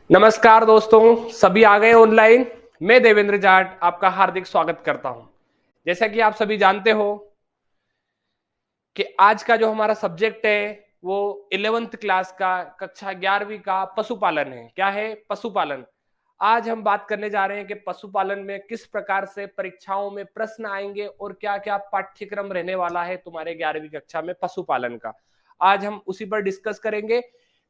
नमस्कार दोस्तों, सभी आ गए ऑनलाइन। मैं देवेंद्र जाट आपका हार्दिक स्वागत करता हूं। जैसा कि आप सभी जानते हो कि आज का जो हमारा सब्जेक्ट है वो 11th क्लास का कक्षा 11वीं का पशुपालन है। क्या है? पशुपालन। आज हम बात करने जा रहे हैं कि पशुपालन में किस प्रकार से परीक्षाओं में प्रश्न आएंगे और क्या क्या पाठ्यक्रम रहने वाला है तुम्हारे 11वीं कक्षा में पशुपालन का। आज हम उसी पर डिस्कस करेंगे।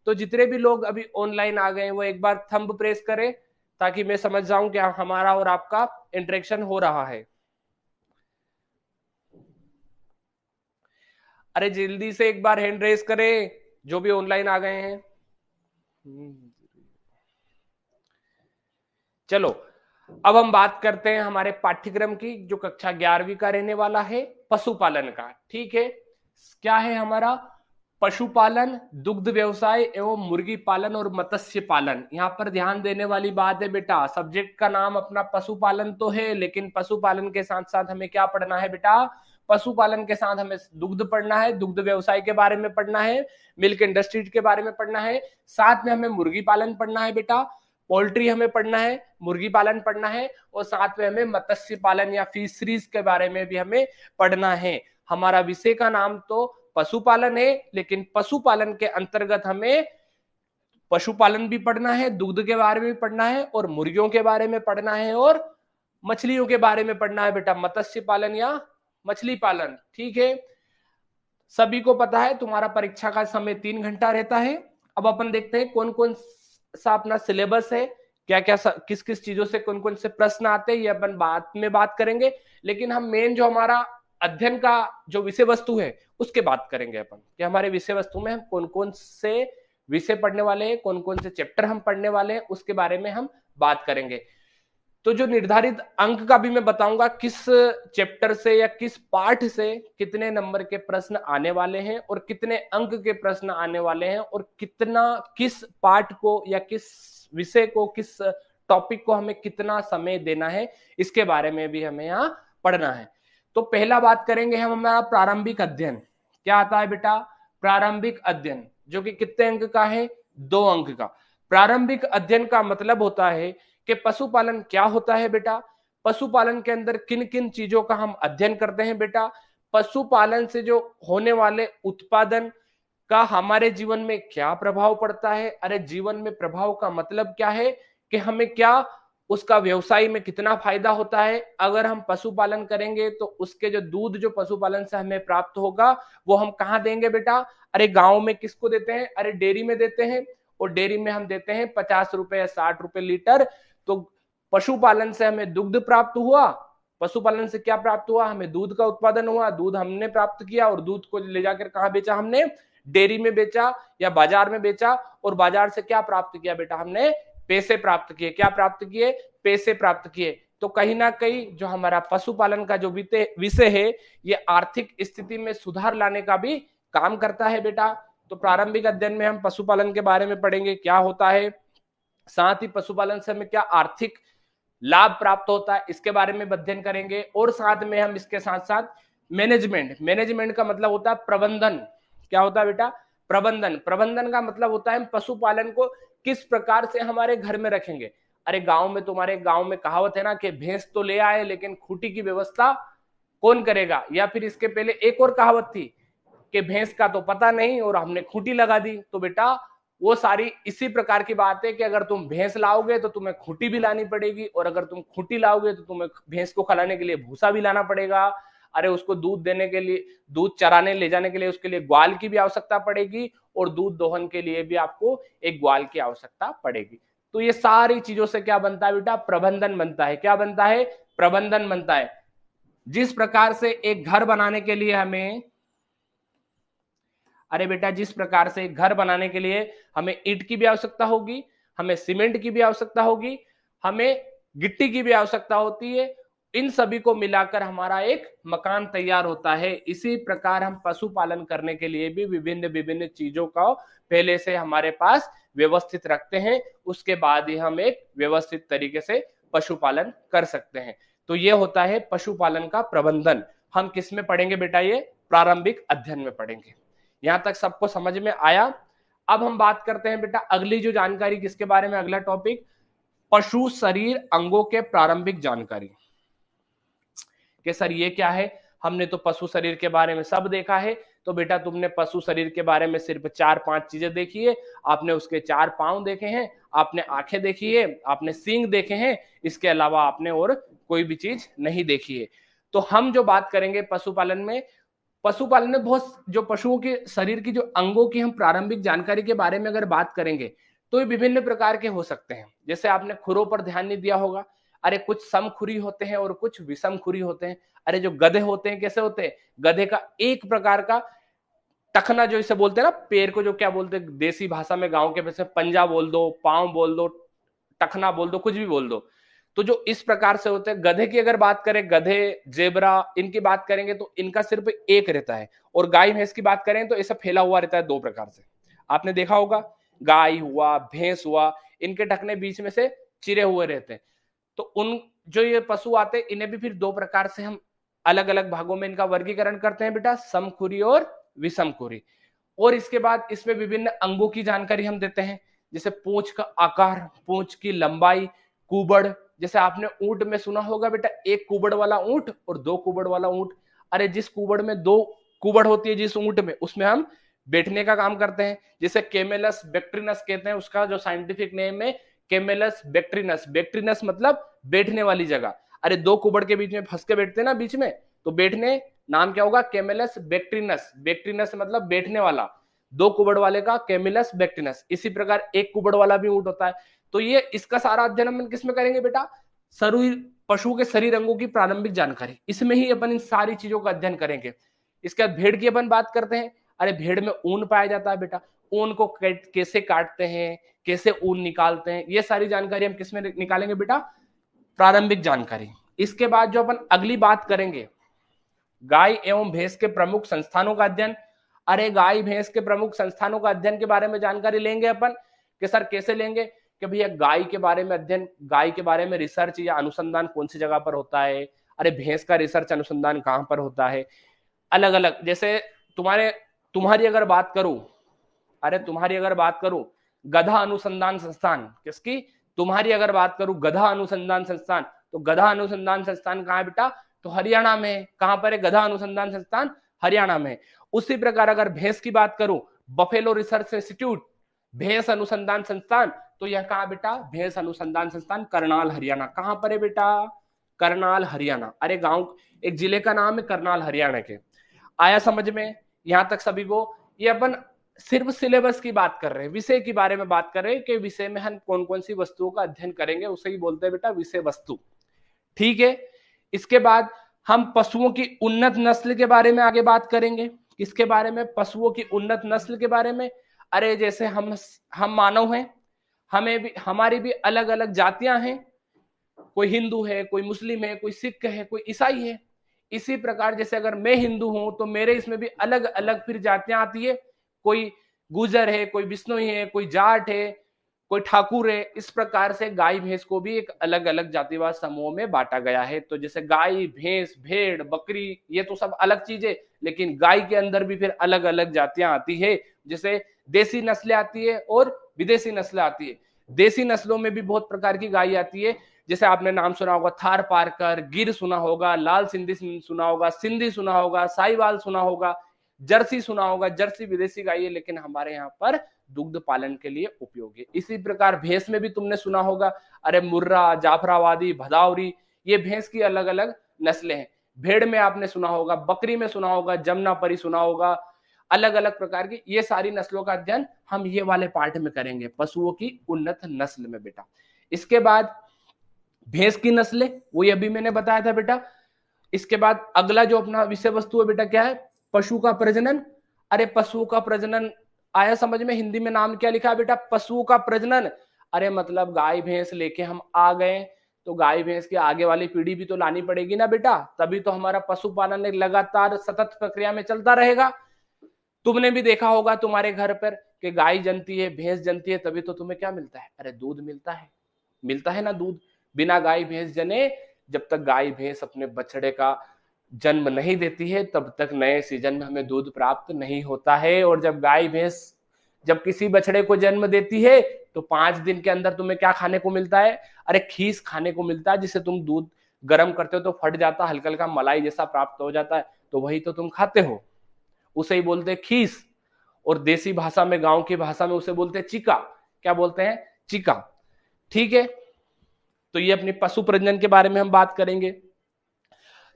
तो जितने भी लोग अभी ऑनलाइन आ गए हैं वो एक बार थंब प्रेस करें ताकि मैं समझ जाऊं कि हमारा और आपका इंटरेक्शन हो रहा है। अरे जल्दी से एक बार हैंड रेस करें जो भी ऑनलाइन आ गए हैं। चलो, अब हम बात करते हैं हमारे पाठ्यक्रम की जो कक्षा 11वीं का रहने वाला है पशुपालन का। ठीक है, क्या है हमारा? पशुपालन, दुग्ध व्यवसाय एवं मुर्गी पालन और मत्स्य पालन। यहाँ पर ध्यान देने वाली बात है बेटा, सब्जेक्ट का नाम अपना पशुपालन तो है, लेकिन पशुपालन के साथ साथ हमें क्या पढ़ना है बेटा? पशुपालन के साथ हमें दुग्ध पढ़ना है, दुग्ध व्यवसाय के बारे में पढ़ना है, मिल्क इंडस्ट्री के बारे में पढ़ना है, साथ में हमें मुर्गी पालन पढ़ना है बेटा, पोल्ट्री हमें पढ़ना है, मुर्गी पालन पढ़ना है, और साथ में हमें मत्स्य पालन या फिशरीज के बारे में भी हमें पढ़ना है। हमारा विषय का नाम तो पशुपालन है, लेकिन पशुपालन के अंतर्गत हमें पशुपालन भी पढ़ना है, दुग्ध के बारे में पढ़ना है, और मुर्गियों के बारे में पढ़ना है, और मछलियों के बारे में पढ़ना है बेटा, मत्स्य पालन या मछली पालन। ठीक है, सभी को पता है तुम्हारा परीक्षा का समय 3 घंटा रहता है। अब अपन देखते हैं कौन कौन सा अपना सिलेबस है, क्या क्या किस किस चीजों से कौन कौन से प्रश्न आते हैं, ये अपन बाद में बात करेंगे। लेकिन हम मेन जो हमारा अध्ययन का जो विषय वस्तु है उसके बात करेंगे अपन कि हमारे विषय वस्तु में हम कौन कौन से विषय पढ़ने वाले हैं, कौन कौन से चैप्टर हम पढ़ने वाले हैं, उसके बारे में हम बात करेंगे। तो जो निर्धारित अंक का भी मैं बताऊंगा किस चैप्टर से या किस पाठ से कितने नंबर के प्रश्न आने वाले हैं और कितने अंक के प्रश्न आने वाले हैं, और कितना किस पाठ को या किस विषय को, किस टॉपिक को हमें कितना समय देना है, इसके बारे में भी हमें यहाँ पढ़ना है। तो पहला बात करेंगे हम हमारा प्रारंभिक अध्ययन। क्या आता है बेटा? प्रारंभिक अध्ययन, जो कि कितने अंक का है? 2 अंक का। प्रारंभिक अध्ययन का मतलब होता है कि पशुपालन क्या होता है बेटा, पशुपालन के अंदर किन किन चीजों का हम अध्ययन करते हैं बेटा, पशुपालन से जो होने वाले उत्पादन का हमारे जीवन में क्या प्रभाव पड़ता है। अरे जीवन में प्रभाव का मतलब क्या है कि हमें क्या उसका व्यवसाय में कितना फायदा होता है। अगर हम पशुपालन करेंगे तो उसके जो दूध जो पशुपालन से हमें प्राप्त होगा वो हम कहाँ देंगे बेटा? अरे गांव में किसको देते हैं? अरे डेयरी में देते हैं, और डेयरी में हम देते हैं 50 रुपए या 60 रुपए लीटर। तो पशुपालन से हमें दुग्ध प्राप्त हुआ, पशुपालन से क्या प्राप्त हुआ? हमें दूध का उत्पादन हुआ, दूध हमने प्राप्त किया, और दूध को ले जाकर कहाँ बेचा? हमने डेयरी में बेचा या बाजार में बेचा, और बाजार से क्या प्राप्त किया बेटा? हमने पैसे प्राप्त किए। क्या प्राप्त किए? पैसे प्राप्त किए। तो कहीं ना कहीं जो हमारा पशुपालन का जो विषय है ये आर्थिक स्थिति में सुधार लाने का भी काम करता है बेटा। तो प्रारंभिक अध्ययन में हम पशुपालन के बारे में पढ़ेंगे क्या होता है, साथ ही पशुपालन से हमें क्या आर्थिक लाभ प्राप्त होता है इसके बारे में अध्ययन करेंगे, और साथ में हम इसके साथ साथ मैनेजमेंट का मतलब होता है प्रबंधन। क्या होता है बेटा? प्रबंधन का मतलब होता है हम पशुपालन को किस प्रकार से हमारे घर में रखेंगे। अरे गांव में, तुम्हारे गांव में कहावत है ना कि भैंस तो ले आए लेकिन खूंटी की व्यवस्था कौन करेगा। या फिर इसके पहले एक और कहावत थी कि भैंस का तो पता नहीं और हमने खूंटी लगा दी। तो बेटा वो सारी इसी प्रकार की बात है कि अगर तुम भैंस लाओगे तो तुम्हें खूंटी भी लानी पड़ेगी, और अगर तुम खूंटी लाओगे तो तुम्हें भैंस को खिलाने के लिए भूसा भी लाना पड़ेगा। अरे उसको दूध देने के लिए, दूध चराने ले जाने के लिए उसके लिए ग्वाल की भी आवश्यकता पड़ेगी, और दूध दोहन के लिए भी आपको एक ग्वाल की आवश्यकता पड़ेगी। तो ये सारी चीजों से क्या बनता है बेटा? प्रबंधन बनता है। क्या बनता है? प्रबंधन बनता है। जिस प्रकार से एक घर बनाने के लिए हमें, अरे बेटा जिस प्रकार से घर बनाने के लिए हमें ईंट की भी आवश्यकता होगी, हमें सीमेंट की भी आवश्यकता होगी, हमें गिट्टी की भी आवश्यकता होती है, इन सभी को मिलाकर हमारा एक मकान तैयार होता है। इसी प्रकार हम पशुपालन करने के लिए भी विभिन्न विभिन्न चीजों का पहले से हमारे पास व्यवस्थित रखते हैं, उसके बाद ही हम एक व्यवस्थित तरीके से पशुपालन कर सकते हैं। तो ये होता है पशुपालन का प्रबंधन। हम किस में पढ़ेंगे बेटा? ये प्रारंभिक अध्ययन में पढ़ेंगे। यहां तक सबको समझ में आया? अब हम बात करते हैं बेटा अगली जो जानकारी किसके बारे में, अगला टॉपिक पशु शरीर अंगों के प्रारंभिक जानकारी। कि सर ये क्या है, हमने तो पशु शरीर के बारे में सब देखा है। तो बेटा तुमने पशु शरीर के बारे में सिर्फ 4-5 चीजें देखी है। आपने उसके 4 पांव देखे हैं, आपने आंखें देखी है, आपने सींग देखे हैं, इसके अलावा आपने और कोई भी चीज नहीं देखी है। तो हम जो बात करेंगे पशुपालन में बहुत जो पशुओं के शरीर की जो अंगों की हम प्रारंभिक जानकारी के बारे में अगर बात करेंगे तो ये विभिन्न प्रकार के हो सकते हैं। जैसे आपने खुरों पर ध्यान नहीं दिया होगा, अरे कुछ समखुरी होते हैं और कुछ विषमखुरी होते हैं। अरे जो गधे होते हैं कैसे होते हैं, गधे का एक प्रकार का टखना जो इसे बोलते हैं ना, पैर को जो क्या बोलते हैं देसी भाषा में गांव के वैसे, पंजा बोल दो, पांव बोल दो, टखना बोल दो, कुछ भी बोल दो। तो जो इस प्रकार से होते हैं, गधे की अगर बात करें, गधे जेबरा इनकी बात करेंगे तो इनका सिर्फ एक रहता है। और गाय भैंस की बात करें तो ऐसा फैला हुआ रहता है 2 प्रकार से। आपने देखा होगा गाय हुआ, भैंस हुआ, इनके टखने बीच में से चिरे हुए रहते हैं। तो उन जो ये पशु आते हैं इन्हें भी फिर 2 प्रकार से हम अलग अलग भागों में इनका वर्गीकरण करते हैं बेटा, समखुरी और विषमखुरी। और इसके बाद इसमें विभिन्न अंगों की जानकारी हम देते हैं, जैसे पूंछ का आकार, पूंछ की लंबाई, कुबड़। जैसे आपने ऊंट में सुना होगा बेटा, 1 कुबड़ वाला ऊंट और 2 कुबड़ वाला ऊंट। अरे जिस कुबड़ में 2 कुबड़ होती है जिस ऊंट में, उसमें हम बैठने का काम करते हैं। जैसे कैमेलस बैक्ट्रिनस कहते हैं, उसका जो साइंटिफिक नेम है कैमेलस बैक्ट्रिनस। बैक्ट्रिनस मतलब बैठने वाली जगह। अरे 2 कुबड़ के बीच में फंस के बैठते हैं ना बीच में, तो बैठने नाम क्या होगा, कैमेलस बैक्ट्रिनस। बैक्ट्रिनस मतलब बैठने वाला, 2 कुबड़ वाले का कैमिलस बैक्ट्रिनस। इसी प्रकार 1 कुबड़ वाला भी ऊंट होता है। तो ये इसका सारा अध्ययन हम किसमें करेंगे बेटा, शरीर पशु के शरीर अंगों की प्रारंभिक जानकारी, इसमें ही अपन इन सारी चीजों का अध्ययन करेंगे। इसके बाद भेड़ की अपन बात करते हैं। अरे भेड़ में ऊन पाया जाता है बेटा, ऊन को कैसे काटते हैं, कैसे ऊन निकालते हैं, ये सारी जानकारी हम किसमें निकालेंगे बेटा, प्रारंभिक जानकारी। इसके बाद जो अपन अगली बात करेंगे, गाय एवं भैंस के प्रमुख संस्थानों का अध्ययन। अरे गाय भैंस के प्रमुख संस्थानों का अध्ययन के बारे में जानकारी लेंगे अपन कि सर कैसे लेंगे, कि भैया गाय के बारे में अध्ययन, गाय के बारे में रिसर्च या अनुसंधान कौन सी जगह पर होता है। अरे भैंस का रिसर्च अनुसंधान कहां पर होता है, अलग अलग। जैसे तुम्हारी अगर बात करूं, अरे तुम्हारी अगर बात करूं गधा अनुसंधान संस्थान, किसकी, तुम्हारी अगर बात करूं गधा अनुसंधान संस्थान, तो गधा अनुसंधान संस्थान कहां है बेटा, तो हरियाणा में है। कहां पर है गधा अनुसंधान संस्थान, हरियाणा में। उसी प्रकार अगर भैंस की बात करूं, बफेलो रिसर्च इंस्टीट्यूट भैंस अनुसंधान संस्थान, तो यह कहां बेटा, भैंस अनुसंधान संस्थान करनाल हरियाणा। कहां पर है बेटा, करनाल हरियाणा। अरे गांव एक जिले का नाम है करनाल हरियाणा के। आया समझ में यहां तक सभी को। ये अपन सिर्फ सिलेबस की बात कर रहे हैं, विषय के बारे में बात कर रहे हैं कि विषय में हम कौन कौन सी वस्तुओं का अध्ययन करेंगे, उसे ही बोलते हैं बेटा विषय वस्तु। ठीक है। इसके बाद हम पशुओं की उन्नत नस्ल के बारे में आगे बात करेंगे। किसके बारे में, पशुओं की उन्नत नस्ल के बारे में। अरे जैसे हम मानव हैं, हमें भी हमारी भी अलग अलग जातियां हैं, कोई हिंदू है, कोई मुस्लिम है, कोई सिख है, कोई ईसाई है। इसी प्रकार जैसे अगर मैं हिंदू हूं तो मेरे इसमें भी अलग अलग फिर जातियां आती है, कोई गुजर है, कोई बिश्नोई है, कोई जाट है, कोई ठाकुर है। इस प्रकार से गाय भैंस को भी एक अलग अलग जातिवाद समूह में बांटा गया है। तो जैसे गाय भैंस भेड़ बकरी ये तो सब अलग चीजें, लेकिन गाय के अंदर भी फिर अलग अलग जातियां आती है। जैसे देसी नस्लें आती है और विदेशी नस्लें आती है। देसी नस्लों में भी बहुत प्रकार की गाय आती है, जैसे आपने नाम सुना होगा थार पारकर, गिर सुना होगा, लाल सिंधी सुना होगा, सिंधी सुना होगा, साहिवाल सुना होगा, जर्सी सुना होगा। जर्सी विदेशी गाय है लेकिन हमारे यहाँ पर दुग्ध पालन के लिए उपयोगी। इसी प्रकार भैंस में भी तुमने सुना होगा, अरे मुर्रा, जाफराबादी, भदावरी, ये भैंस की अलग अलग नस्लें हैं। भेड़ में आपने सुना होगा, बकरी में सुना होगा, जमुनापरी सुना होगा, अलग अलग प्रकार की ये सारी नस्लों का अध्ययन हम ये वाले पार्ट में करेंगे, पशुओं की उन्नत नस्ल में बेटा। इसके बाद भैंस की नस्लें, वही अभी मैंने बताया था बेटा। इसके बाद अगला जो अपना विषय वस्तु है बेटा क्या है, पशु का प्रजनन। अरे पशु का प्रजनन आया समझ में, हिंदी में नाम क्या लिखा है बेटा, पशु का प्रजनन। अरे मतलब गाय भैंस लेके हम आ गए तो गाय भैंस की आगे वाली पीढ़ी भी तो लानी पड़ेगी ना बेटा, तभी तो हमारा पशुपालन एक लगातार सतत प्रक्रिया में चलता रहेगा। तुमने भी देखा होगा तुम्हारे घर पर कि गाय जनती है, भैंस जनती है, तभी तो तुम्हें क्या मिलता है, अरे दूध मिलता है ना दूध। बिना गाय भैंस जने, जब तक गाय भैंस अपने बछड़े का जन्म नहीं देती है तब तक नए सीजन में हमें दूध प्राप्त नहीं होता है। और जब गाय भैंस जब किसी बछड़े को जन्म देती है तो 5 दिन के अंदर तुम्हें क्या खाने को मिलता है? अरे खीस खाने को मिलता है, जिसे तुम दूध गर्म करते हो तो फट जाता, हल्का हल्का मलाई जैसा प्राप्त हो जाता है, तो वही तो तुम खाते हो, उसे ही बोलते हैं खीस। और देसी भाषा में, गांव की भाषा में उसे बोलते हैं चिका। क्या बोलते हैं? चिका। ठीक है, तो ये अपनी पशु प्रजनन के बारे में हम बात करेंगे।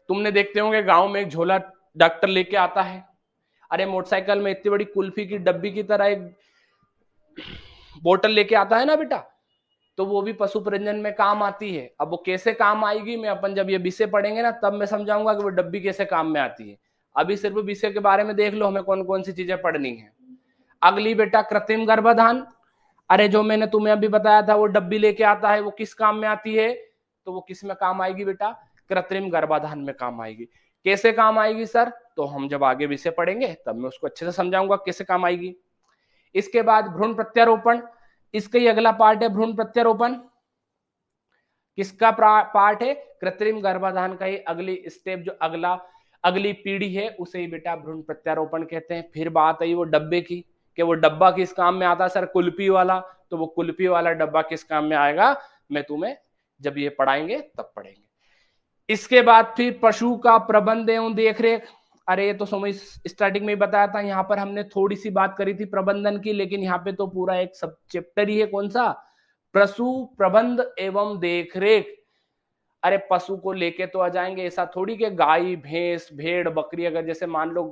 तुमने देखते होंगे गांव में एक झोला डॉक्टर लेके आता है, अरे मोटरसाइकिल में इतनी बड़ी कुल्फी की डब्बी की तरह एक बोतल लेके आता है ना बेटा, तो वो भी पशु प्रजनन में काम आती है। अब वो कैसे काम आएगी, मैं अपन जब ये विषय पढ़ेंगे ना तब मैं समझाऊंगा कि वो डब्बी कैसे काम में आती है। अभी सिर्फ विषय के बारे में देख लो हमें कौन कौन सी चीजें पढ़नी है। अगली बेटा कृत्रिम गर्भाधान। अरे जो मैंने तुम्हें अभी बताया था वो डब्बी लेके आता है, वो किस काम में आती है? तो वो किस में काम आएगी बेटा? कृत्रिम गर्भाधान में काम आएगी। कैसे काम आएगी सर? तो हम जब आगे विषय पढ़ेंगे तब मैं उसको अच्छे से समझाऊंगा कैसे काम आएगी। इसके बाद भ्रूण प्रत्यारोपण, इसका ही अगला पार्ट है भ्रूण प्रत्यारोपण। किसका पार्ट है? कृत्रिम गर्भाधान का ही अगली स्टेप, जो अगली पीढ़ी है उसे ही बेटा भ्रूण प्रत्यारोपण कहते हैं। फिर बात आई वो डब्बे की, कि वो डब्बा किस काम में आता है सर? कुल्फी वाला। तो वो कुल्फी वाला डब्बा किस काम में आएगा, मैं तुम्हें जब ये पढ़ाएंगे तब पढ़ेंगे। इसके बाद फिर पशु का प्रबंध एवं देखरेख। अरे ये तो समझ स्टार्टिंग में ही बताया था, यहाँ पर हमने थोड़ी सी बात करी थी प्रबंधन की, लेकिन यहाँ पे तो पूरा एक सब चैप्टर ही है। कौन सा? पशु प्रबंध एवं देखरेख। अरे पशु को लेके तो आ जाएंगे, ऐसा थोड़ी कि गाय भैंस भेड़ बकरी, अगर जैसे मान लो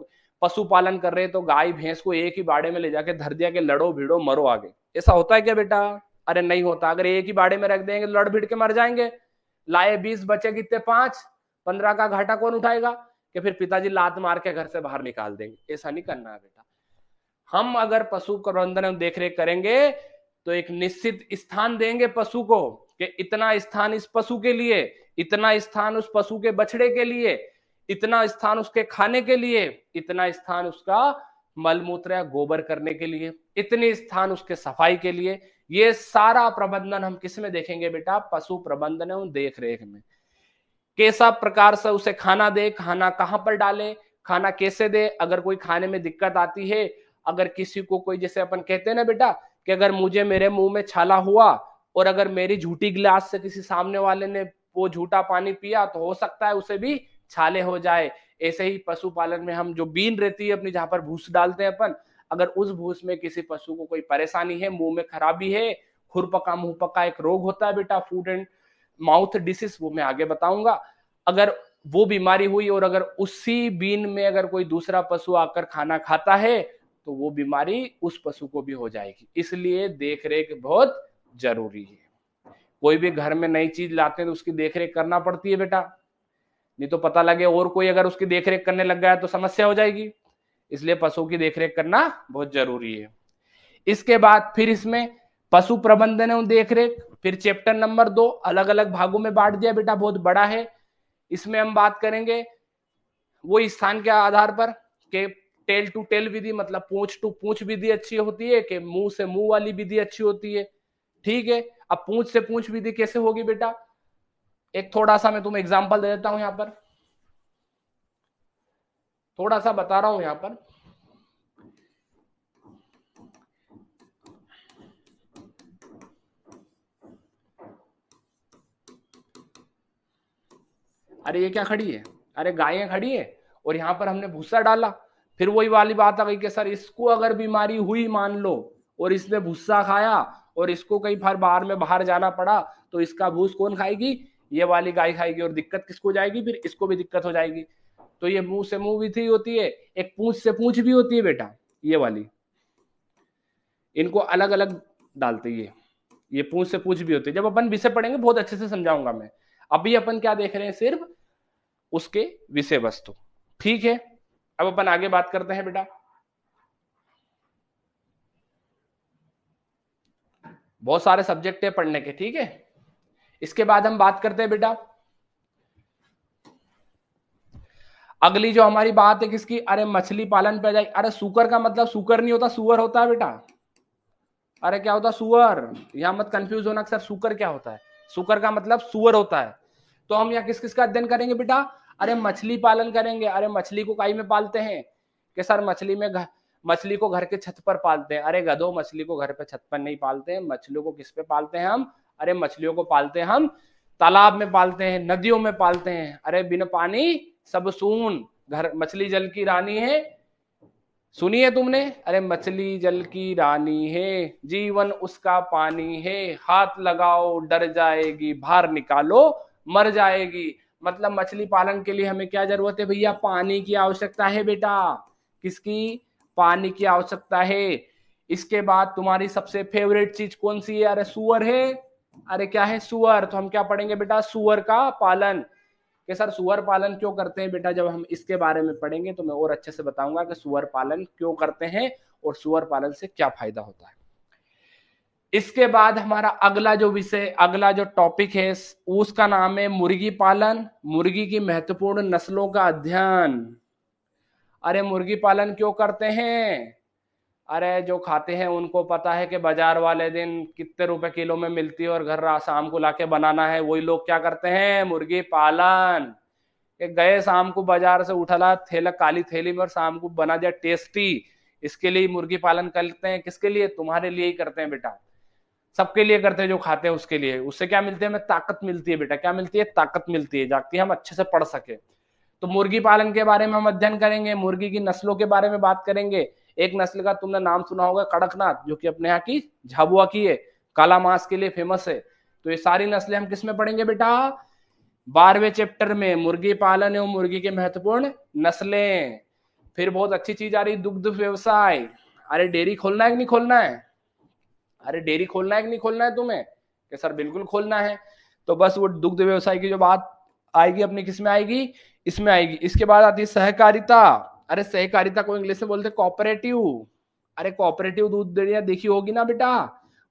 पशुपालन कर रहे हैं तो गाय भैंस को एक ही बाड़े में ले जाके धर दिया कि लड़ो भिड़ो मरो आगे, ऐसा होता है क्या बेटा? अरे नहीं होता। अगर एक ही बाड़े में रख देंगे तो लड़ भिड़ के मर जाएंगे। लाए 20 बचे कितने? 5, 15 का घाटा कौन उठाएगा? कि फिर पिताजी लात मार के घर से बाहर निकाल देंगे। ऐसा नहीं करना है बेटा। हम अगर पशु प्रबंधन एवं देखरेख करेंगे तो एक निश्चित स्थान देंगे पशु को, कि इतना स्थान इस पशु के लिए, इतना स्थान उस पशु के बछड़े के लिए, इतना स्थान उसके खाने के लिए, इतना स्थान उसका मलमूत्र या गोबर करने के लिए, इतने स्थान उसके सफाई के लिए। ये सारा प्रबंधन हम किस में देखेंगे बेटा? पशु प्रबंधन एवं देख रेख में। कैसा प्रकार से उसे खाना दे, खाना कहां पर डाले, खाना कैसे दे, अगर कोई खाने में दिक्कत आती है, अगर किसी को कोई, जैसे अपन कहते हैं ना बेटा कि अगर मुझे मेरे मुंह में छाला हुआ और अगर मेरी झूठी गिलास से किसी सामने वाले ने वो झूठा पानी पिया तो हो सकता है उसे भी छाले हो जाए। ऐसे ही पशुपालन में हम जो बीन रहती है अपनी, जहां पर भूस डालते हैं अपन, अगर उस भूस में किसी पशु को कोई परेशानी है, मुंह में खराबी है, खुरपका मुंह पका एक रोग होता है बेटा, फूड एंड माउथ डिसीज, वो मैं आगे बताऊंगा। अगर वो बीमारी हुई और अगर उसी बीन में अगर कोई दूसरा पशु आकर खाना खाता है तो वो बीमारी उस पशु को भी हो जाएगी। इसलिए देखरेख बहुत जरूरी है। कोई भी घर में नई चीज लाते हैं तो उसकी देखरेख करना पड़ती है बेटा, नहीं तो पता लगे और कोई अगर उसकी देखरेख करने लग गया तो समस्या हो जाएगी। इसलिए पशु की देखरेख करना बहुत जरूरी है। इसके बाद फिर इसमें पशु प्रबंधन एवं देखरेख, फिर चैप्टर नंबर 2 अलग अलग भागों में बांट दिया बेटा, बहुत बड़ा है। इसमें हम बात करेंगे वो स्थान के आधार पर कि टेल टू टेल विधि, मतलब पूंछ टू पूंछ विधि अच्छी होती है कि मुंह से मुंह वाली विधि अच्छी होती है। ठीक है, अब पूंछ से पूंछ विधि कैसे होगी बेटा? एक थोड़ा सा मैं तुम्हें एग्जांपल दे देता हूं, यहां पर थोड़ा सा बता रहा हूं यहां पर। अरे ये क्या खड़ी है? अरे गायें खड़ी है और यहाँ पर हमने भूसा डाला। फिर वही वाली बात आ गई कि सर इसको अगर बीमारी हुई मान लो और इसने भूसा खाया और इसको कहीं फिर बाहर जाना पड़ा तो इसका भूस कौन खाएगी? ये वाली गाय खाएगी और दिक्कत किसको जाएगी? फिर इसको भी दिक्कत हो जाएगी। तो ये मुंह से मुंह विधि होती है, एक पूंछ से पूंछ भी होती है बेटा, ये वाली, इनको अलग अलग डालते ये पूंछ से पूंछ भी होती है। जब अपन विषय पढ़ेंगे बहुत अच्छे से समझाऊंगा मैं। अभी अपन क्या देख रहे हैं? सिर्फ उसके विषय वस्तु। ठीक है, अब अपन आगे बात करते हैं बेटा। बहुत सारे सब्जेक्ट है पढ़ने के, ठीक है। इसके बाद हम बात करते हैं बेटा, अगली जो हमारी बात है किसकी? अरे मछली पालन पे जाए। अरे सुकर का मतलब सुकर नहीं होता, सुअर होता है बेटा। अरे क्या होता? सुअर। यहां मत कंफ्यूज होना सर सुकर क्या होता है। सुकर का मतलब सुअर होता है। तो हम यहाँ किस किस का अध्ययन करेंगे बेटा? अरे मछली पालन करेंगे। अरे मछली को काई में पालते हैं? कि सर मछली में मछली को घर के छत पर पालते हैं। अरे गधो, मछली को घर पे छत पर नहीं पालते हैं, मछलियों को किस पे पालते हैं हम? अरे मछलियों को पालते हैं हम तालाब में पालते हैं, नदियों में पालते हैं। अरे बिन पानी सब सून, घर मछली जल की रानी है, सुनी है तुमने? अरे मछली जल की रानी है, जीवन उसका पानी है, हाथ लगाओ डर जाएगी, बाहर निकालो मर जाएगी। मतलब मछली पालन के लिए हमें क्या जरूरत है भैया? पानी की आवश्यकता है बेटा। किसकी? पानी की आवश्यकता है। इसके बाद तुम्हारी सबसे फेवरेट चीज कौन सी है? अरे सुअर है। अरे क्या है? सुअर। तो हम क्या पढ़ेंगे बेटा? सुअर का पालन। कि सर सुअर पालन क्यों करते हैं बेटा? जब हम इसके बारे में पढ़ेंगे तो मैं और अच्छे से बताऊंगा कि सुअर पालन क्यों करते हैं और सुअर पालन से क्या फायदा होता है। इसके बाद हमारा अगला जो विषय, अगला जो टॉपिक है उसका नाम है मुर्गी पालन, मुर्गी की महत्वपूर्ण नस्लों का अध्ययन। अरे मुर्गी पालन क्यों करते हैं? अरे जो खाते हैं उनको पता है कि बाजार वाले दिन कितने रुपए किलो में मिलती है और घर शाम को लाके बनाना है, वही लोग क्या करते हैं? मुर्गी पालन। गए शाम को बाजार से उठला थैला काली थैली में और शाम को बना दिया टेस्टी। इसके लिए मुर्गी पालन करते हैं। किसके लिए? तुम्हारे लिए ही करते हैं बेटा, सबके लिए करते हैं जो खाते हैं उसके लिए। उससे क्या मिलती है? हमें ताकत मिलती है बेटा। क्या मिलती है? ताकत मिलती है, जाती हम अच्छे से पढ़ सके। तो मुर्गी पालन के बारे में हम अध्ययन करेंगे, मुर्गी की नस्लों के बारे में बात करेंगे। एक नस्ल का तुमने नाम सुना होगा कड़कनाथ, जो कि अपने यहाँ की झाबुआ की है, काला मांस के लिए फेमस है। तो ये सारी नस्लें हम किस में पढ़ेंगे बेटा? 12वें चैप्टर में, मुर्गी पालन एवं मुर्गी के महत्वपूर्ण नस्लें। फिर बहुत अच्छी चीज आ रही, दुग्ध व्यवसाय। अरे डेयरी खोलना है कि नहीं खोलना है? अरे डेयरी खोलना है कि नहीं खोलना है तुम्हें? कि सर बिल्कुल खोलना है। तो बस वो दुग्ध व्यवसाय की जो बात आएगी अपनी किस में आएगी? इसमें आएगी। इसके बाद आती है सहकारिता। अरे सहकारिता को इंग्लिश में बोलते हैं कोऑपरेटिव। अरे कोऑपरेटिव दूध डेयरियां देखी होगी ना बेटा,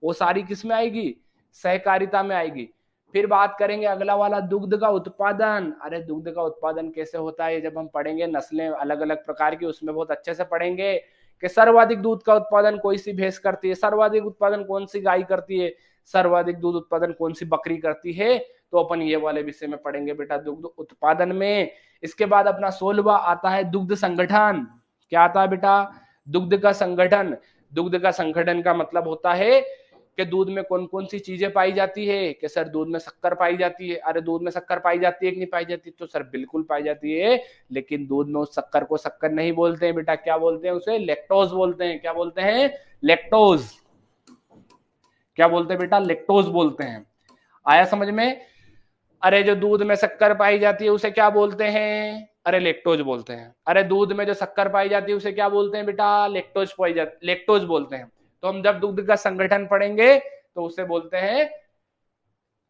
वो सारी किस में आएगी? सहकारिता में आएगी। फिर बात करेंगे अगला वाला, दुग्ध का उत्पादन। अरे दुग्ध का उत्पादन कैसे होता है जब हम पढ़ेंगे, नस्लें अलग अलग प्रकार की, उसमें बहुत अच्छे से पढ़ेंगे कि सर्वाधिक दूध का उत्पादन कोई सी भैंस करती है, सर्वाधिक उत्पादन कौन सी गाय करती है, सर्वाधिक दूध उत्पादन कौन सी बकरी करती है। तो अपन ये वाले विषय में पढ़ेंगे बेटा दुग्ध उत्पादन में। इसके बाद अपना 16वां आता है दुग्ध संगठन। क्या आता है बेटा? दुग्ध का संगठन। दुग्ध का संगठन का मतलब होता है कि दूध में कौन कौन सी चीजें पाई जाती है। कि सर दूध में शक्कर पाई जाती है। अरे दूध में शक्कर पाई जाती है कि नहीं पाई जाती? तो सर बिल्कुल पाई जाती है, लेकिन दूध में उस शक्कर को शक्कर नहीं बोलते हैं बेटा, क्या बोलते हैं उसे? लैक्टोज बोलते हैं। क्या बोलते हैं? लैक्टोज। क्या बोलते हैं बेटा? लैक्टोज बोलते हैं। आया समझ में? अरे जो दूध में शक्कर पाई जाती है उसे क्या बोलते हैं? अरे लैक्टोज बोलते हैं। अरे दूध में जो शक्कर पाई जाती है उसे क्या बोलते हैं बेटा? लैक्टोज बोलते हैं। तो हम जब दुग्ध का संगठन पढ़ेंगे तो उसे बोलते हैं,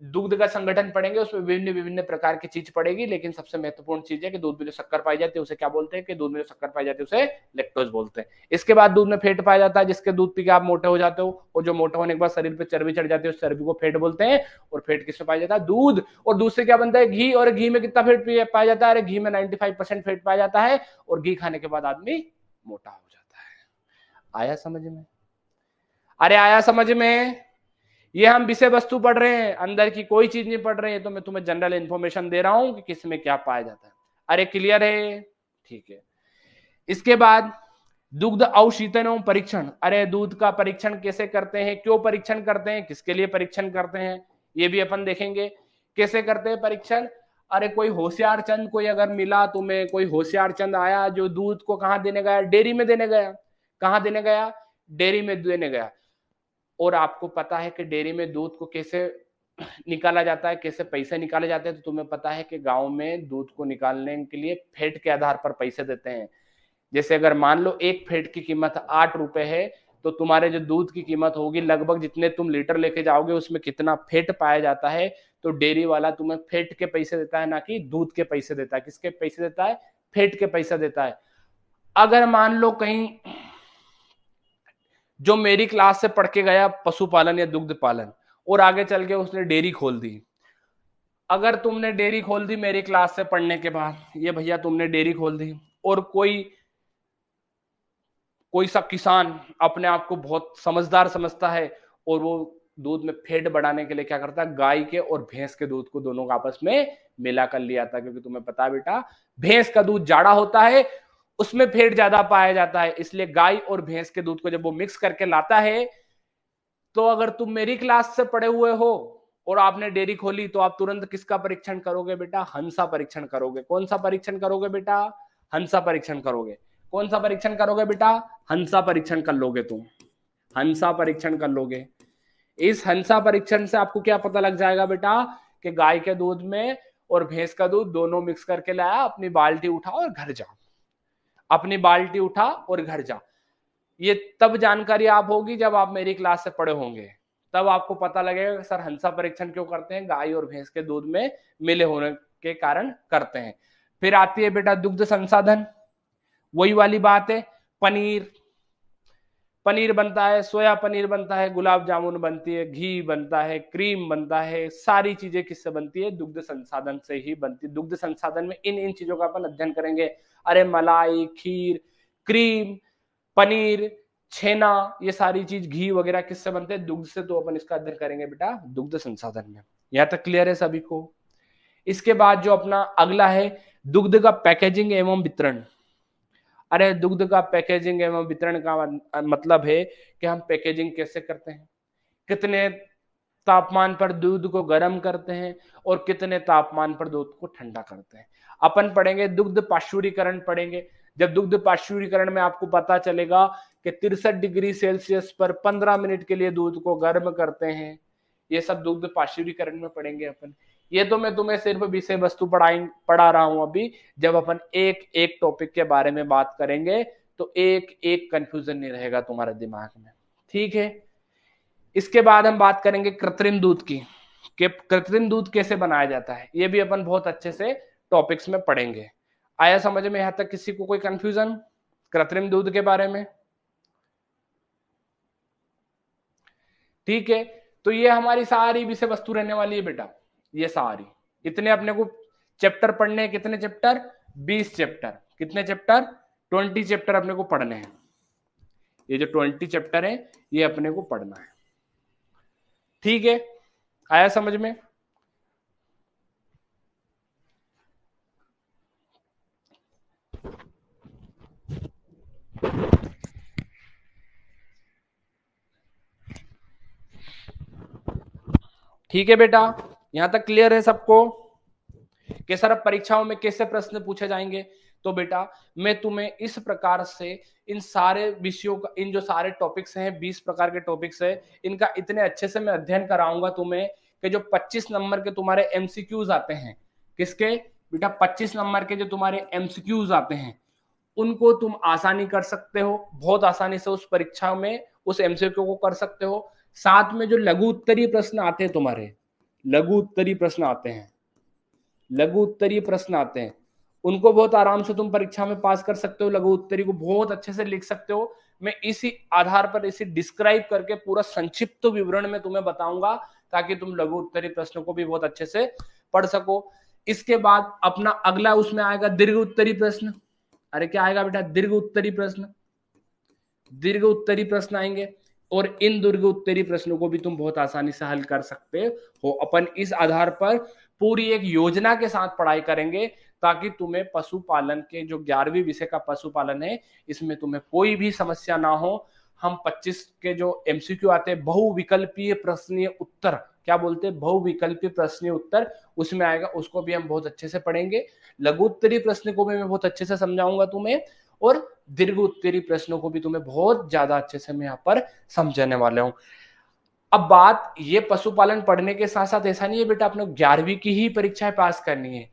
दुग्ध का संगठन पढ़ेंगे उसमें विभिन्न विभिन्न प्रकार की चीज पड़ेगी, लेकिन सबसे महत्वपूर्ण चीज है कि दूध में जो शक्कर पाई जाती है उसे क्या बोलते हैं? कि दूध में जो शक्कर पाई जाती है उसे लैक्टोज बोलते हैं। इसके बाद दूध में फैट पाया जाता है, जिसके दूध पी के आप मोटे हो जाते हो, और जो मोटे होने के बाद शरीर पे चर्बी चढ़ जाती है उस चर्बी को फैट बोलते हैं। और फैट किसमें पाया जाता है? दूध। और दूध से क्या बनता है? घी। और घी में कितना फैट पाया जाता है? अरे घी में 95% फैट पाया जाता है, और घी खाने के बाद आदमी मोटा हो जाता है। आया समझ में? अरे आया समझ में? ये हम विषय वस्तु पढ़ रहे हैं, अंदर की कोई चीज नहीं पढ़ रहे हैं, तो मैं तुम्हें जनरल इंफॉर्मेशन दे रहा हूं कि किस में क्या पाया जाता है। अरे क्लियर है? ठीक है। इसके बाद दुग्ध अवशीतन एवं परीक्षण। अरे दूध का परीक्षण कैसे करते हैं, क्यों परीक्षण करते हैं, किसके लिए परीक्षण करते हैं, ये भी अपन देखेंगे कैसे करते हैं परीक्षण। अरे कोई होशियार चंद कोई अगर मिला तुम्हें, कोई होशियार चंद आया जो दूध को कहां देने गया? डेयरी में देने गया। कहां देने गया? डेयरी में देने गया। और आपको पता है कि डेयरी में दूध को कैसे निकाला जाता है, कैसे पैसे निकाले जाते हैं? तो तुम्हें पता है कि गांव में दूध को निकालने के लिए फेट के आधार पर पैसे देते हैं। जैसे अगर मान लो एक फेट की कीमत 8 रुपए है, तो तुम्हारे जो दूध की कीमत होगी लगभग जितने तुम लीटर लेके जाओगे उसमें कितना फेट पाया जाता है। तो डेयरी वाला तुम्हें फेट के पैसे देता है, ना कि दूध के पैसे देता है। किसके पैसे देता है? फेट के पैसे देता है। अगर मान लो कहीं जो मेरी क्लास से पढ़ के गया पशुपालन या दुग्ध पालन, और आगे चल के उसने डेयरी खोल दी। अगर तुमने डेयरी खोल दी मेरी क्लास से पढ़ने के बाद, ये भैया तुमने डेयरी खोल दी, और कोई सा किसान अपने आप को बहुत समझदार समझता है, और वो दूध में फैट बढ़ाने के लिए क्या करता है? गाय के और भैंस के दूध को दोनों को आपस में मिला कर लिया था। क्योंकि तुम्हें पता है बेटा, भैंस का दूध जाड़ा होता है उसमें फैट ज्यादा पाया जाता है, इसलिए गाय और भैंस के दूध को जब वो मिक्स करके लाता है, तो अगर तुम मेरी क्लास से पढ़े हुए हो और आपने डेयरी खोली, तो आप तुरंत किसका परीक्षण करोगे बेटा? हंसा परीक्षण करोगे। कौन सा परीक्षण करोगे बेटा? हंसा परीक्षण करोगे। कौन सा परीक्षण करोगे बेटा? हंसा परीक्षण कर लोगे तुम, हंसा परीक्षण कर लोगे। इस हंसा परीक्षण से आपको क्या पता लग जाएगा बेटा कि गाय के दूध में और भैंस का दूध दोनों मिक्स करके लाया, अपनी बाल्टी उठा और घर जा, अपनी बाल्टी उठा और घर जा। ये तब जानकारी आप होगी जब आप मेरी क्लास से पढ़े होंगे, तब आपको पता लगेगा सर हंसा परीक्षण क्यों करते हैं? गाय और भैंस के दूध में मिले होने के कारण करते हैं। फिर आती है बेटा दुग्ध संसाधन, वही वाली बात है। पनीर, पनीर बनता है, सोया पनीर बनता है, गुलाब जामुन बनती है, घी बनता है, क्रीम बनता है, सारी चीजें किससे बनती है? दुग्ध संसाधन से ही बनती है। दुग्ध संसाधन में इन इन चीजों का अपन अध्ययन करेंगे। अरे मलाई, खीर, क्रीम, पनीर, छेना, ये सारी चीज, घी वगैरह किससे बनते हैं? दुग्ध से। तो अपन इसका अध्ययन करेंगे बेटा दुग्ध संसाधन में। यहां तक क्लियर है सभी को? इसके बाद जो अपना अगला है दुग्ध का पैकेजिंग एवं वितरण। अरे दुग्ध का पैकेजिंग एवं वितरण का मतलब है कि हम पैकेजिंग कैसे करते हैं, कितने तापमान पर दूध को गर्म करते हैं और कितने तापमान पर दूध को ठंडा करते हैं। अपन पढ़ेंगे दुग्ध पाश्चुरीकरण पढ़ेंगे। जब दुग्ध पाश्चुरीकरण में आपको पता चलेगा कि 63 डिग्री सेल्सियस पर 15 मिनट के लिए दूध को गर्म करते हैं, ये सब दुग्ध पाश्चुरीकरण में पढ़ेंगे अपन। ये तो मैं तुम्हें सिर्फ विषय वस्तु पढ़ा रहा हूं अभी। जब अपन एक एक टॉपिक के बारे में बात करेंगे तो एक एक कंफ्यूजन नहीं रहेगा तुम्हारे दिमाग में, ठीक है। इसके बाद हम बात करेंगे कृत्रिम दूध की, कि कृत्रिम दूध कैसे बनाया जाता है। ये भी अपन बहुत अच्छे से टॉपिक्स में पढ़ेंगे। आया समझ में यहां तक? किसी को कोई कंफ्यूजन कृत्रिम दूध के बारे में? ठीक है, तो ये हमारी सारी विषय वस्तु रहने वाली है बेटा। ये सारी इतने अपने को चैप्टर पढ़ने हैं। कितने चैप्टर? 20 चैप्टर। कितने चैप्टर? 20 चैप्टर अपने को पढ़ने हैं। ये जो 20 चैप्टर है ये अपने को पढ़ना है, ठीक है। आया समझ में? ठीक है बेटा, यहां तक क्लियर है सबको कि सर अब परीक्षाओं में कैसे प्रश्न पूछे जाएंगे? तो बेटा मैं तुम्हें इस प्रकार से इन सारे विषयों का, इन जो सारे टॉपिक्स हैं, 20 प्रकार के टॉपिक्स हैं, इनका इतने अच्छे से मैं अध्ययन कराऊंगा तुम्हें कि जो 25 नंबर के तुम्हारे एमसीक्यूज आते हैं, किसके बेटा? 25 नंबर के जो तुम्हारे एमसीक्यूज आते हैं, उनको तुम आसानी कर सकते हो, बहुत आसानी से उस परीक्षा में उस एमसीक्यू को कर सकते हो। साथ में जो लघु उत्तरीय प्रश्न आते हैं तुम्हारे, लघु उत्तरीय प्रश्न आते हैं, लघु उत्तरीय प्रश्न आते हैं, उनको बहुत आराम से तुम परीक्षा में पास कर सकते हो। लघु उत्तरीय को बहुत अच्छे से लिख सकते हो। मैं इसी आधार पर इसे डिस्क्राइब करके पूरा संक्षिप्त विवरण में तुम्हें बताऊंगा, ताकि तुम लघु उत्तरीय प्रश्नों को भी बहुत अच्छे से पढ़ सको। इसके बाद अपना अगला उसमें आएगा दीर्घ उत्तरीय प्रश्न। अरे क्या आएगा बेटा? दीर्घ उत्तरीय प्रश्न। दीर्घ उत्तरीय प्रश्न आएंगे और इन दीर्घ उत्तरीय प्रश्नों को भी तुम बहुत आसानी से हल कर सकते हो। अपन इस आधार पर पूरी एक योजना के साथ पढ़ाई करेंगे, ताकि तुम्हें पशुपालन के जो 11वीं विषय का पशुपालन है, इसमें तुम्हें कोई भी समस्या ना हो। हम 25 के जो एमसीक्यू आते हैं, बहुविकल्पीय प्रश्नीय उत्तर, क्या बोलते हैं? बहुविकल्पीय प्रश्नीय उत्तर, उसमें आएगा, उसको भी हम बहुत अच्छे से पढ़ेंगे। लघु उत्तरीय प्रश्न को भी मैं बहुत अच्छे से समझाऊंगा तुम्हें, और दीर्घ उत्तरीय प्रश्नों को भी तुम्हें बहुत ज्यादा अच्छे से मैं यहाँ पर समझाने वाला हूँ। अब बात ये पशुपालन पढ़ने के साथ साथ ऐसा नहीं है बेटा अपने 11वीं की ही परीक्षाएं पास करनी है।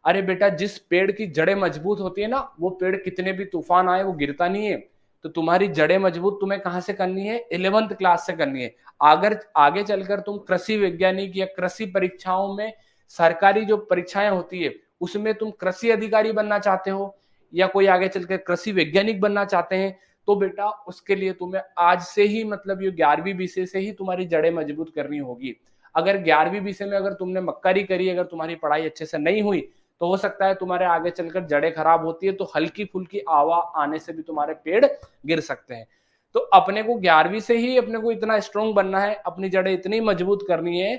अरे बेटा जिस पेड़ की जड़ें मजबूत होती है ना, वो पेड़ कितने भी तूफान आए वो गिरता नहीं है। तो तुम्हारी जड़ें मजबूत तुम्हें कहां से करनी है? 11th क्लास से करनी है। अगर आगे चलकर तुम कृषि वैज्ञानिक या कृषि परीक्षाओं में, सरकारी जो परीक्षाएं होती है उसमें तुम कृषि अधिकारी बनना चाहते हो, या कोई आगे चलकर कृषि वैज्ञानिक बनना चाहते हैं, तो बेटा उसके लिए तुम्हें आज से ही, मतलब ये 11वीं विषय से ही तुम्हारी जड़ें मजबूत करनी होगी। अगर 11वीं विषय में अगर तुमने मक्कारी करी, अगर तुम्हारी पढ़ाई अच्छे से नहीं हुई, तो हो सकता है तुम्हारे आगे चलकर जड़ें खराब होती है, तो हल्की फुल्की हवा आने से भी तुम्हारे पेड़ गिर सकते हैं। तो अपने को 11वीं से ही अपने को इतना स्ट्रॉन्ग बनना है, अपनी जड़ें इतनी मजबूत करनी है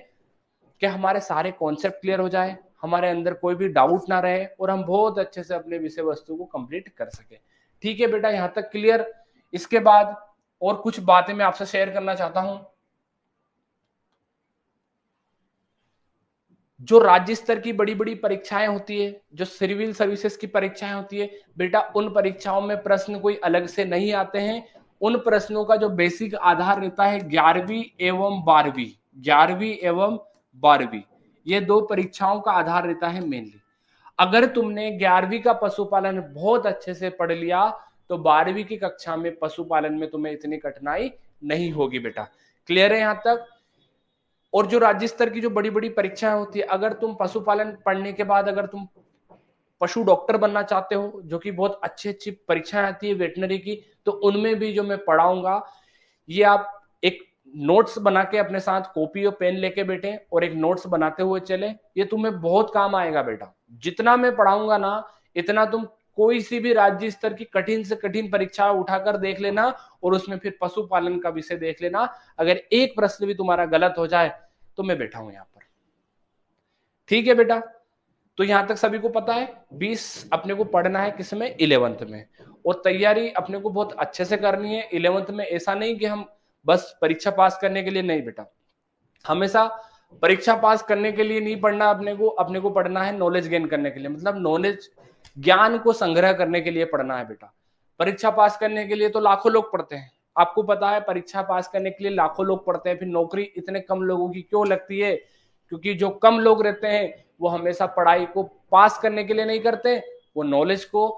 कि हमारे सारे कॉन्सेप्ट क्लियर हो जाए, हमारे अंदर कोई भी डाउट ना रहे, और हम बहुत अच्छे से अपने विषय वस्तु को कंप्लीट कर सके। ठीक है बेटा, यहां तक क्लियर। इसके बाद और कुछ बातें मैं आपसे शेयर करना चाहता हूं। जो राज्य स्तर की बड़ी बड़ी परीक्षाएं होती है, जो सिविल सर्विसेज की परीक्षाएं होती है बेटा, उन परीक्षाओं में प्रश्न कोई अलग से नहीं आते हैं। उन प्रश्नों का जो बेसिक आधार रहता है 11वीं एवं 12वीं, 11वीं एवं 12वीं, ये दो परीक्षाओं का आधार रहता है मेनली। अगर तुमने 11वीं का पशुपालन बहुत अच्छे से पढ़ लिया तो 12वीं की कक्षा में पशुपालन में तुम्हें इतनी कठिनाई नहीं होगी बेटा। क्लियर है यहां तक? और जो राज्य स्तर की जो बड़ी बड़ी परीक्षाएं होती है, अगर तुम पशुपालन पढ़ने के बाद अगर तुम पशु डॉक्टर बनना चाहते हो, जो कि बहुत अच्छी अच्छी परीक्षाएं आती है वेटनरी की, तो उनमें भी जो मैं पढ़ाऊंगा ये आप एक नोट्स बना के अपने साथ कॉपी और पेन लेके बैठे और एक नोट्स बनाते हुए चले, ये तुम्हें बहुत काम आएगा बेटा। जितना मैं पढ़ाऊंगा ना, इतना तुम कोई सी भी राज्य स्तर की कठिन से कठिन परीक्षा उठाकर देख लेना और उसमें फिर पशुपालन का विषय देख लेना। अगर एक प्रश्न भी तुम्हारा गलत हो जाए तो मैं बैठा हूं यहां पर। ठीक है बेटा, तो यहां तक सभी को पता है। 20 अपने को पढ़ना है किसमें? 11th में। और तैयारी अपने को बहुत अच्छे से करनी है 11th में। ऐसा नहीं कि हम बस परीक्षा पास करने के लिए, नहीं बेटा, हमेशा परीक्षा पास करने के लिए नहीं पढ़ना अपने को पढ़ना है नॉलेज गेन करने के लिए, मतलब नॉलेज, ज्ञान को संग्रह करने के लिए पढ़ना है बेटा। परीक्षा पास करने के लिए तो लाखों लोग पढ़ते हैं, आपको पता है, परीक्षा पास करने के लिए लाखों लोग पढ़ते हैं, फिर नौकरी इतने कम लोगों की क्यों लगती है? क्योंकि जो कम लोग रहते हैं वो हमेशा पढ़ाई को पास करने के लिए नहीं करते, वो नॉलेज को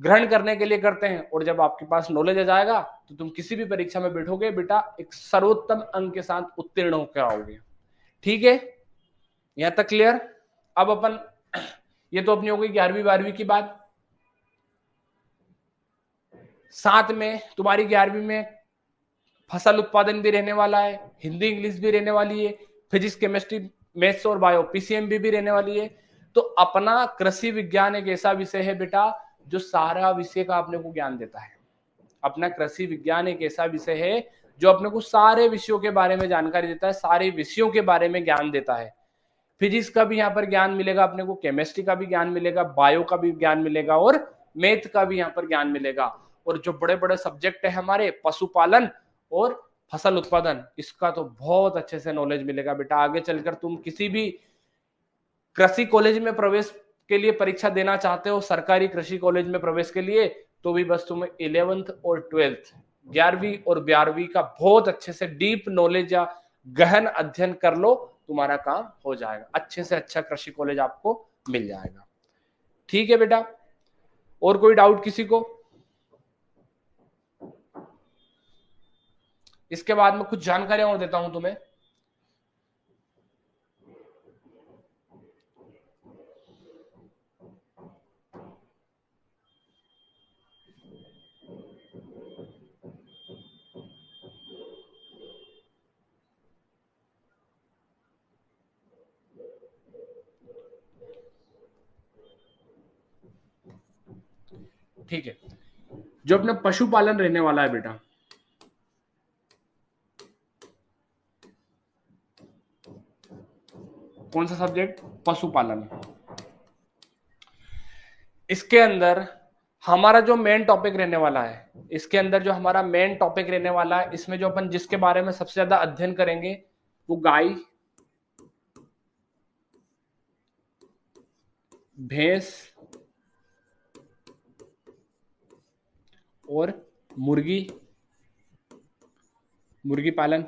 ग्रहण करने के लिए करते हैं। और जब आपके पास नॉलेज आ जाएगा तो तुम किसी भी परीक्षा में बैठोगे बेटा, एक सर्वोत्तम अंक के साथ उत्तीर्ण होकर आओगे। ठीक है, यहां तक क्लियर? अब अपन, ये तो अपनी हो गई 11वीं 12वीं की बात। साथ में तुम्हारी 11वीं में फसल उत्पादन भी रहने वाला है, हिंदी इंग्लिश भी रहने वाली है, फिजिक्स केमिस्ट्री मैथ्स और बायो पीसीएमबी भी रहने वाली है। तो अपना कृषि विज्ञान एक ऐसा विषय है बेटा जो सारा विषय का अपने को ज्ञान देता है। अपना कृषि विज्ञान एक ऐसा विषय है जो अपने को सारे विषयों के बारे में जानकारी देता है, सारे विषयों के बारे में ज्ञान देता है। फिजिक्स का भी यहाँ पर ज्ञान मिलेगा अपने को, केमिस्ट्री का भी ज्ञान मिलेगा, बायो का भी ज्ञान मिलेगा और मैथ का भी यहाँ पर ज्ञान मिलेगा। और जो बड़े बड़े सब्जेक्ट है हमारे, पशुपालन और फसल उत्पादन, इसका तो बहुत अच्छे से नॉलेज मिलेगा बेटा। आगे चलकर तुम किसी भी कृषि कॉलेज में प्रवेश के लिए परीक्षा देना चाहते हो, सरकारी कृषि कॉलेज में प्रवेश के लिए, तो भी बस तुम्हें 11th और 12th, 11वीं और 12वीं का बहुत अच्छे से डीप नॉलेज या गहन अध्ययन कर लो, तुम्हारा काम हो जाएगा, अच्छे से अच्छा कृषि कॉलेज आपको मिल जाएगा। ठीक है बेटा, और कोई डाउट किसी को? इसके बाद में कुछ जानकारियां और देता हूं तुम्हें। ठीक है, जो अपना पशुपालन रहने वाला है बेटा, कौन सा सब्जेक्ट? पशुपालन। इसके अंदर हमारा जो मेन टॉपिक रहने वाला है, इसके अंदर जो हमारा मेन टॉपिक रहने वाला है, इसमें जो अपन जिसके बारे में सबसे ज्यादा अध्ययन करेंगे वो गाय, भैंस और मुर्गी, मुर्गी पालन,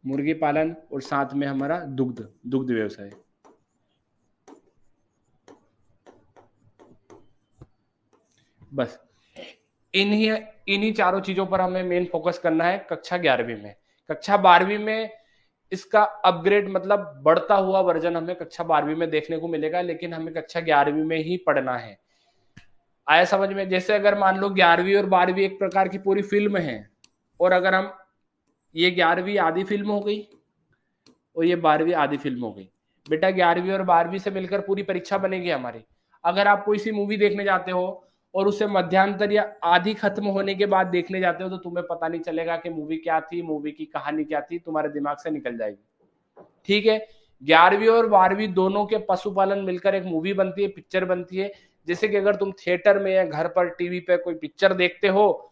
मुर्गी पालन और साथ में हमारा दुग्ध, दुग्ध व्यवसाय। बस इन्हीं चारों चीजों पर हमें मेन फोकस करना है कक्षा 11वीं में। कक्षा 12वीं में इसका अपग्रेड, मतलब बढ़ता हुआ वर्जन हमें कक्षा 12वीं में देखने को मिलेगा, लेकिन हमें कक्षा 11वीं में ही पढ़ना है। आया समझ में? जैसे अगर मान लो 11वीं और 12वीं एक प्रकार की पूरी फिल्म है, और अगर हम, ये 11वीं आधी फिल्म हो गई और ये 12वीं आधी फिल्म हो गई बेटा, 11वीं और 12वीं से मिलकर पूरी परीक्षा बनेगी हमारी। अगर आप कोई सी मूवी देखने जाते हो और उसे मध्यांतर या आधी खत्म होने के बाद देखने जाते हो, तो तुम्हें पता नहीं चलेगा कि मूवी क्या थी, मूवी की कहानी क्या थी, तुम्हारे दिमाग से निकल जाएगी। ठीक है, 11वीं और 12वीं दोनों के पशुपालन मिलकर एक मूवी बनती है, पिक्चर बनती है, जैसे कि अगर तुम थिएटर में या घर पर टीवी पे कोई पिक्चर देखते हो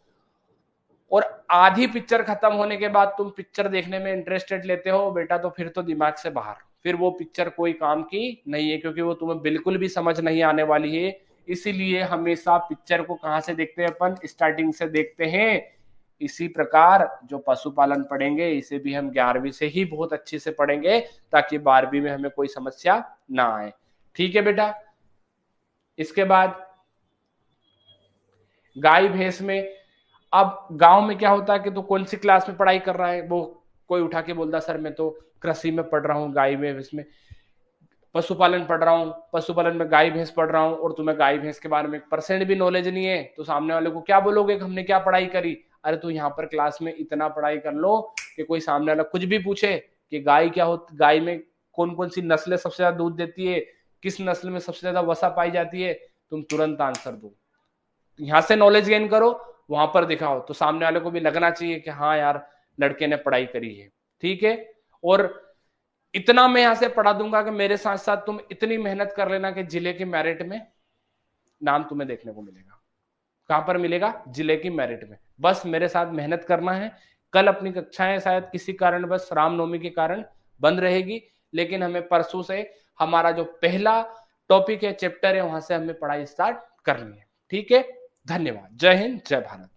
और आधी पिक्चर खत्म होने के बाद तुम पिक्चर देखने में इंटरेस्टेड लेते हो बेटा, तो फिर तो दिमाग से बाहर, फिर वो पिक्चर कोई काम की नहीं है, क्योंकि वो तुम्हें बिल्कुल भी समझ नहीं आने वाली है। इसीलिए हमेशा पिक्चर को कहां से देखते हैं अपन? स्टार्टिंग से देखते हैं। इसी प्रकार जो पशुपालन पढ़ेंगे इसे भी हम 11वीं से ही बहुत अच्छे से पढ़ेंगे, ताकि 12वीं में हमें कोई समस्या ना आए। ठीक है बेटा। इसके बाद गाय भैंस में, अब गांव में क्या होता है कि तो कौन सी क्लास में पढ़ाई कर रहा है, वो कोई उठा के बोलता सर मैं तो कृषि में पढ़ रहा हूँ, गाय में इसमें पशुपालन पढ़ रहा हूँ, पशुपालन में गाय भैंस पढ़ रहा हूँ, और तुम्हें गाय भैंस के बारे में 1% भी नॉलेज नहीं है, तो सामने वाले को क्या बोलोगे कि हमने क्या पढ़ाई करी? अरे तू यहाँ पर क्लास में इतना पढ़ाई कर लो कि कोई सामने वाला कुछ भी पूछे कि गाय क्या होती, गाय में कौन कौन सी नस्लें सबसे ज्यादा दूध देती है, किस नस्ल में सबसे ज्यादा वसा पाई जाती है, तुम तुरंत आंसर दो। यहाँ से नॉलेज गेन करो, वहां पर दिखाओ, तो सामने वाले को भी लगना चाहिए कि हाँ यार लड़के ने पढ़ाई करी है। ठीक है। और इतना मैं यहां से पढ़ा दूंगा कि मेरे साथ साथ तुम इतनी मेहनत कर लेना कि जिले के मेरिट में नाम तुम्हें देखने को मिलेगा। कहां पर मिलेगा? जिले की मेरिट में। बस मेरे साथ मेहनत करना है। कल अपनी कक्षाएं शायद किसी कारण बस रामनवमी के कारण बंद रहेगी, लेकिन हमें परसों से हमारा जो पहला टॉपिक है, चैप्टर है, वहां से हमें पढ़ाई स्टार्ट करनी है। ठीक है। धन्यवाद। जय हिंद, जय भारत।